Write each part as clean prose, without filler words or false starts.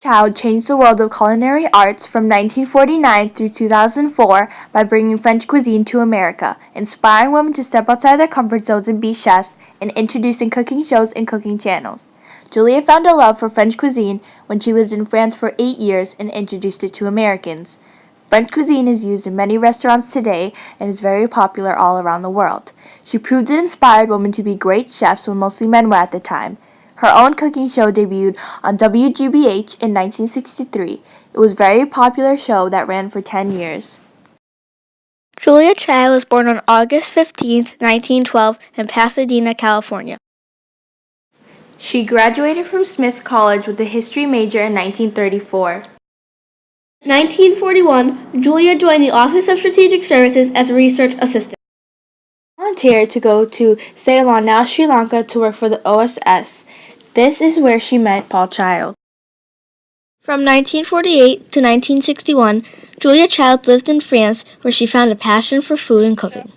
Child changed the world of culinary arts from 1949 through 2004 by bringing French cuisine to America, inspiring women to step outside their comfort zones and be chefs, and introducing cooking shows and cooking channels. Julia found a love for French cuisine when she lived in France for 8 years and introduced it to Americans. French cuisine is used in many restaurants today and is very popular all around the world. She proved it inspired women to be great chefs when mostly men were at the time. Her own cooking show debuted on WGBH in 1963. It was a very popular show that ran for 10 years. Julia Child was born on August 15, 1912 in Pasadena, California. She graduated from Smith College with a history major in 1934. In 1941, Julia joined the Office of Strategic Services as a research assistant. She volunteered to go to Ceylon, now Sri Lanka, to work for the OSS. This is where she met Paul Child. From 1948 to 1961, Julia Child lived in France, where she found a passion for food and cooking.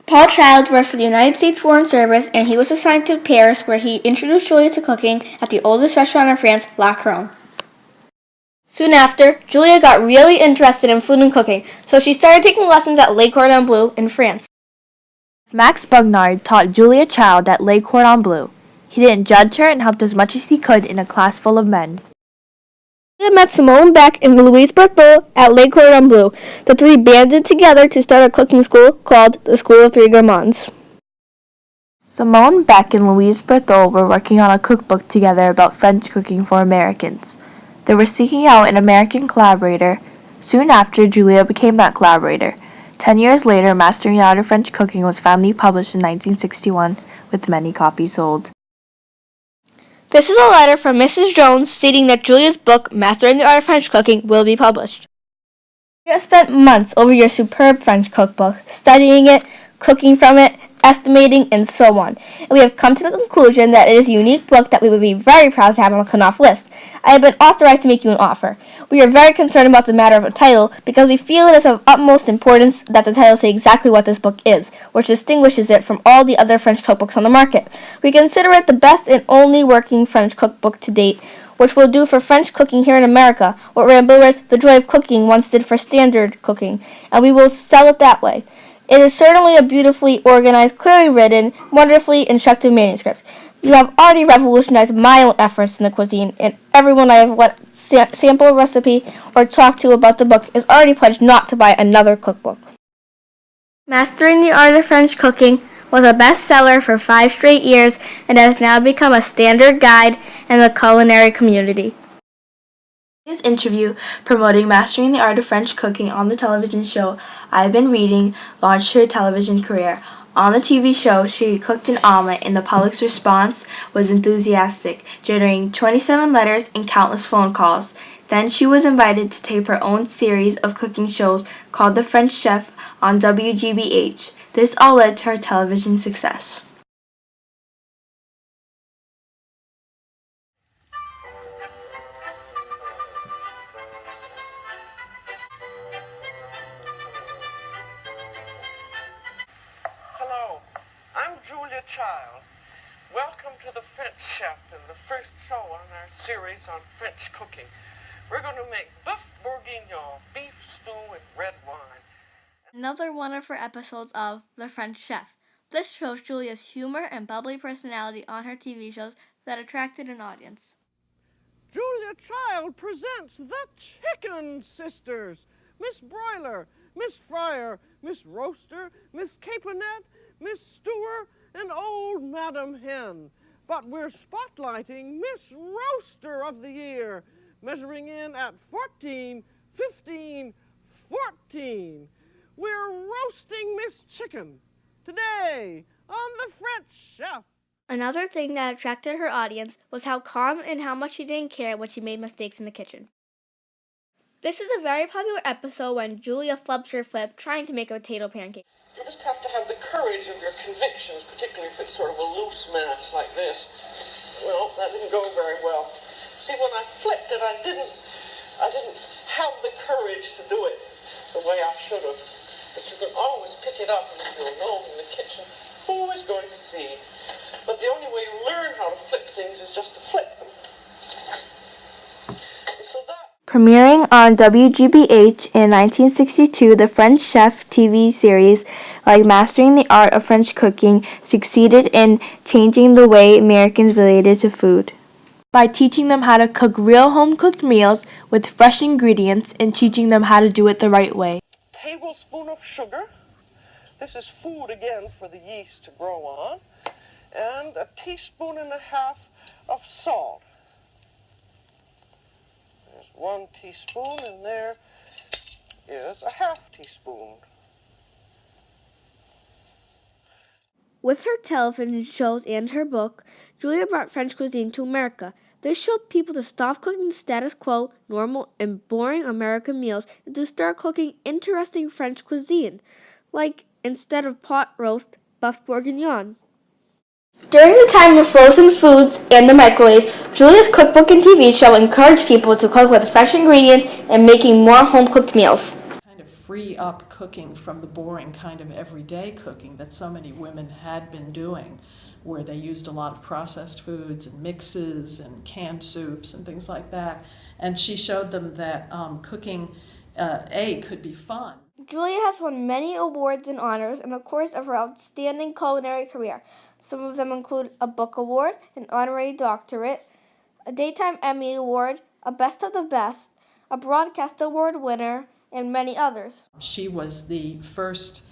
Paul Child worked for the United States Foreign Service, and he was assigned to Paris, where he introduced Julia to cooking at the oldest restaurant in France, La Couronne. Soon after, Julia got really interested in food and cooking, so she started taking lessons at Le Cordon Bleu in France. Max Bugnard taught Julia Child at Le Cordon Bleu. He didn't judge her and helped as much as he could in a class full of men. Julia met Simone Beck and Louise Berthaud at Le Cordon Bleu. The three banded together to start a cooking school called the School of Three Gourmands. Simone Beck and Louise Berthaud were working on a cookbook together about French cooking for Americans. They were seeking out an American collaborator. Soon after, Julia became that collaborator. 10 years later, Mastering the Art of French Cooking was finally published in 1961, with many copies sold. This is a letter from Mrs. Jones stating that Julia's book, Mastering the Art of French Cooking, will be published. You have spent months over your superb French cookbook, studying it, cooking from it, estimating, and so on. And we have come to the conclusion that it is a unique book that we would be very proud to have on the Knopf list. I have been authorized to make you an offer. We are very concerned about the matter of a title because we feel it is of utmost importance that the title say exactly what this book is, which distinguishes it from all the other French cookbooks on the market. We consider it the best and only working French cookbook to date, which will do for French cooking here in America, what Rambouillet's The Joy of Cooking once did for standard cooking, and we will sell it that way. It is certainly a beautifully organized, clearly written, wonderfully instructive manuscript. You have already revolutionized my own efforts in the cuisine, and everyone I have let sample a recipe or talk to about the book is already pledged not to buy another cookbook. Mastering the Art of French Cooking was a bestseller for 5 straight years and has now become a standard guide in the culinary community. His interview promoting Mastering the Art of French Cooking on the television show I've Been Reading launched her television career. On the TV show, she cooked an omelet, and the public's response was enthusiastic, generating 27 letters and countless phone calls. Then she was invited to tape her own series of cooking shows called The French Chef on WGBH. This all led to her television success. Hello, I'm Julia Child. Welcome to The French Chef and the first show on our series on French cooking. We're going to make boeuf bourguignon, beef stew, and red wine. Another one of her episodes of The French Chef. This shows Julia's humor and bubbly personality on her TV shows that attracted an audience. Julia Child presents The Chicken Sisters. Miss Broiler, Miss Fryer, Miss Roaster, Miss Caponette, Miss Stewer, and Old Madam Hen. But we're spotlighting Miss Roaster of the Year, measuring in at 14, 15, 14. We're roasting Miss Chicken today on The French Chef. Another thing that attracted her audience was how calm and how much she didn't care when she made mistakes in the kitchen. This is a very popular episode when Julia flubs her flip trying to make a potato pancake. You just have to have the courage of your convictions, particularly if it's sort of a loose mass like this. Well, that didn't go very well. See, when I flipped it, I didn't have the courage to do it the way I should have. But you can always pick it up, and if you're alone in the kitchen, who is going to see? But the only way you learn how to flip things is just to flip them. So that Premiering on WGBH in 1962, the French chef TV series, like Mastering the Art of French Cooking, succeeded in changing the way Americans related to food by teaching them how to cook real home-cooked meals with fresh ingredients and teaching them how to do it the right way. tablespoon of sugar. This is food again for the yeast to grow on. And a teaspoon and a half of salt. There's 1 teaspoon, and there is a half teaspoon. With her television shows and her book, Julia brought French cuisine to America. This showed people to stop cooking the status quo, normal, and boring American meals and to start cooking interesting French cuisine, like, instead of pot roast, buff bourguignon. During the times of frozen foods and the microwave, Julia's cookbook and TV show encouraged people to cook with fresh ingredients and making more home-cooked meals. Kind of free up cooking from the boring kind of everyday cooking that so many women had been doing, where they used a lot of processed foods and mixes and canned soups and things like that. And she showed them that cooking, could be fun. Julia has won many awards and honors in the course of her outstanding culinary career. Some of them include a book award, an honorary doctorate, a Daytime Emmy Award, a Best of the Best, a Broadcast Award winner, and many others. She was the first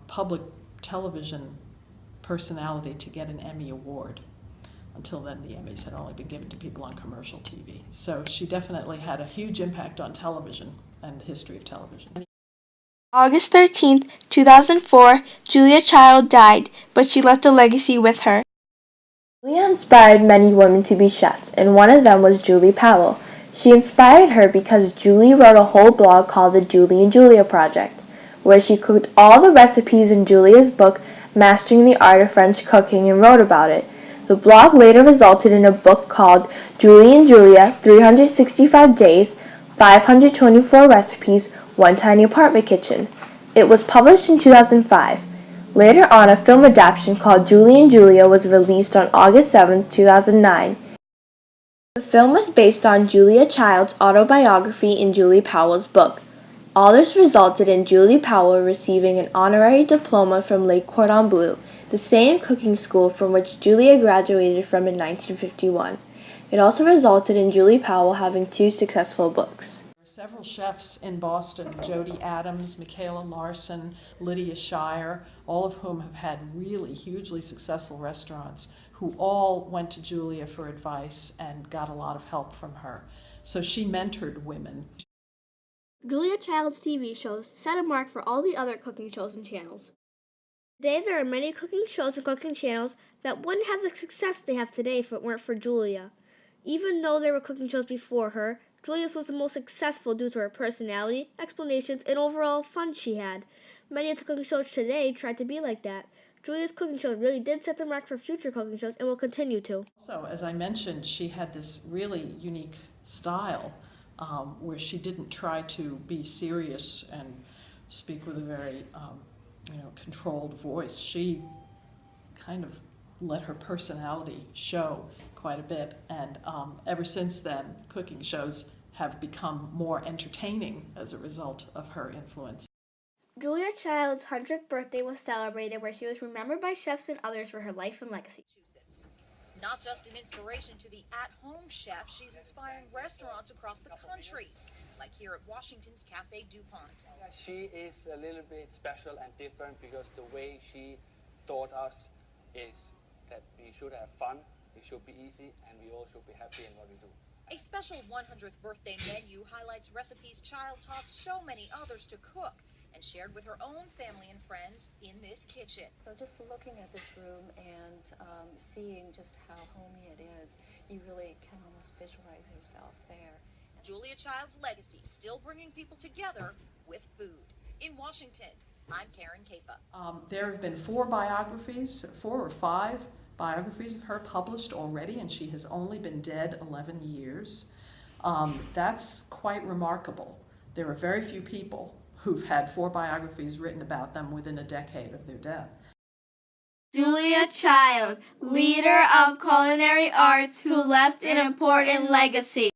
public television personality to get an Emmy Award. Until then, the Emmys had only been given to people on commercial TV. So she definitely had a huge impact on television and the history of television. August 13, 2004, Julia Child died, but she left a legacy with her. Julia inspired many women to be chefs, and one of them was Julie Powell. She inspired her because Julie wrote a whole blog called the Julie and Julia Project, where she cooked all the recipes in Julia's book, Mastering the Art of French Cooking, and wrote about it. The blog later resulted in a book called Julie and Julia, 365 Days, 524 Recipes, One Tiny Apartment Kitchen. It was published in 2005. Later on, a film adaptation called Julie and Julia was released on August 7, 2009. The film was based on Julia Child's autobiography in Julie Powell's book. All this resulted in Julie Powell receiving an honorary diploma from Le Cordon Bleu, the same cooking school from which Julia graduated from in 1951. It also resulted in Julie Powell having 2 successful books. There are several chefs in Boston, Jody Adams, Michaela Larson, Lydia Shire, all of whom have had really hugely successful restaurants, who all went to Julia for advice and got a lot of help from her. So she mentored women. Julia Child's TV shows set a mark for all the other cooking shows and channels. Today there are many cooking shows and cooking channels that wouldn't have the success they have today if it weren't for Julia. Even though there were cooking shows before her, Julia's was the most successful due to her personality, explanations, and overall fun she had. Many of the cooking shows today tried to be like that. Julia's cooking show really did set the mark for future cooking shows and will continue to. So, as I mentioned, she had this really unique style where she didn't try to be serious and speak with a very controlled voice. She kind of let her personality show quite a bit, and ever since then, cooking shows have become more entertaining as a result of her influence. Julia Child's 100th birthday was celebrated, where she was remembered by chefs and others for her life and legacy. Not just an inspiration to the at-home chef, she's inspiring restaurants across the country, like here at Washington's Cafe DuPont. She is a little bit special and different because the way she taught us is that we should have fun, we should be easy, and we all should be happy in what we do. A special 100th birthday menu highlights recipes Child taught so many others to cook and shared with her own family and friends in this kitchen. So just looking at this room and seeing just how homey it is, you really can almost visualize yourself there. Julia Child's legacy still bringing people together with food. In Washington, I'm Karen Kafa. There have been 4 or 5 biographies of her published already, and she has only been dead 11 years. That's quite remarkable. There are very few people who've had 4 biographies written about them within a decade of their death. Julia Child, leader of culinary arts who left an important legacy.